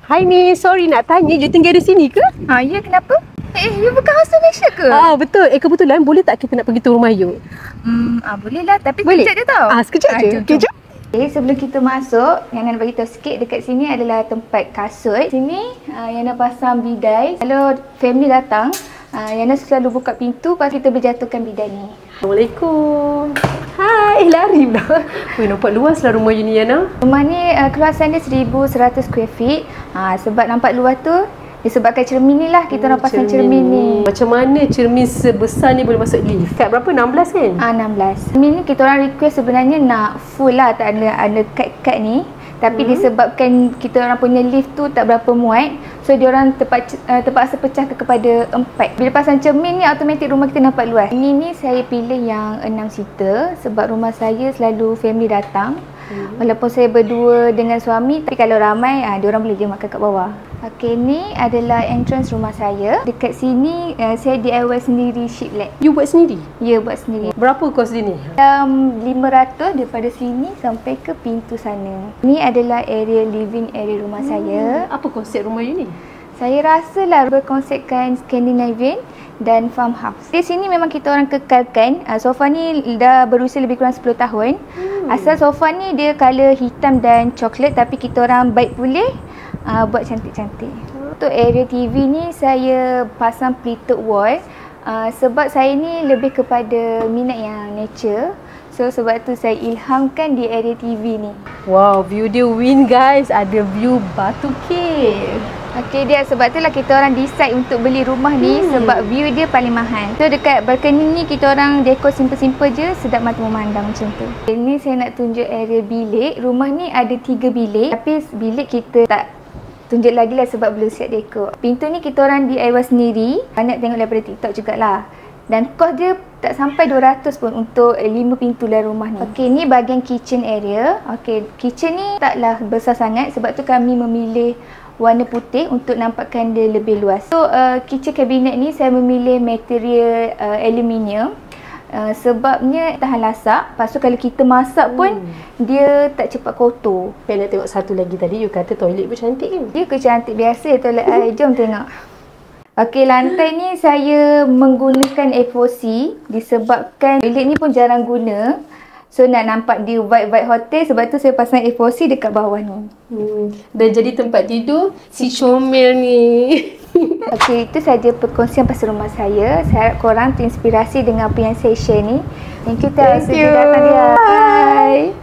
Hai ni, sorry nak tanya, you tinggal di sini ke? Ya, kenapa? You bukan hostel Malaysia ke? Betul. Kebetulan boleh tak kita nak pergi tu rumah you? Boleh lah, tapi Boleh? sekejap je tau. Sekejap je. Okay, jom. Okay, sebelum kita masuk, yang nak bagi tahu sikit, dekat sini adalah tempat kasut. Sini yang nak pasang bidai. Kalau family datang, Yana selalu buka pintu, lepas kita berjatuhkan bidai ni. Assalamualaikum. Hai, lari pula. Weh, nampak luas lah rumah you ni, Yana. Rumah ni keluasan dia 1100 square feet. Sebab nampak luas tu, disebabkan cermin ni lah kita orang pasang cermin ni. Macam mana cermin sebesar ni boleh masuk lift? Kat berapa? 16 kan? 16. Cermin ni kita orang request sebenarnya nak full lah, tak ada cut-cut ni. Tapi disebabkan kita orang punya lift tu tak berapa muat, so dia orang terpaksa pecah kepada 4. Bila pasang cermin ni, automatik rumah kita nampak luas. Ini ni saya pilih yang 6 seater sebab rumah saya selalu family datang. Walaupun saya berdua dengan suami, tapi kalau ramai, dia orang boleh je makan kat bawah. Okey, ni adalah entrance rumah saya. Dekat sini saya DIY sendiri sheet lamp. You buat sendiri? Ya, buat sendiri. Berapa kos dia ni? 500 daripada sini sampai ke pintu sana. Ni adalah area living area rumah saya. Apa konsep rumah you ni? Saya rasalah berkonsepkan Scandinavian dan farmhouse. Di sini memang kita orang kekalkan. Sofa ni dah berusia lebih kurang 10 tahun. Asal sofa ni dia colour hitam dan coklat, tapi kita orang baik pulih buat cantik-cantik. Untuk area TV ni saya pasang pleated wall sebab saya ni lebih kepada minat yang nature. So sebab tu saya ilhamkan di area TV ni. Wow, view dia win guys. Ada view Batu Cave. Okey, dia sebab itulah kita orang decide untuk beli rumah ni sebab view dia paling mahal. So dekat balcony ni kita orang dekor simple-simple je, sedap mata memandang macam tu. Ini saya nak tunjuk area bilik. Rumah ni ada 3 bilik, tapi bilik kita tak tunjuk lagi lah sebab belum siap dekor. Pintu ni kita orang DIY sendiri. Banyak tengok daripada TikTok jugalah. Dan kos dia tak sampai 200 pun untuk 5 pintu dalam rumah ni. Okey, ni bahagian kitchen area. Okey, kitchen ni taklah besar sangat, sebab tu kami memilih warna putih untuk nampakkan dia lebih luas. So kitchen cabinet ni saya memilih material aluminium. Sebabnya tahan lasak. Lepas tu kalau kita masak pun dia tak cepat kotor. Saya nak tengok satu lagi tadi, you kata toilet pun cantik kan? Dia ke cantik biasa toilet air. Jom tengok. Okey, lantai ni saya menggunakan A4C disebabkan toilet ni pun jarang guna. So nak nampak dia vibe hotel, sebab tu saya pasang A4C dekat bawah ni. Dan jadi tempat tidur si comel ni. Okey, itu saja perkongsian pasal rumah saya. Saya harap korang terinspirasi dengan apa yang saya share ni. Thank you, Tess. Thank you. Bye.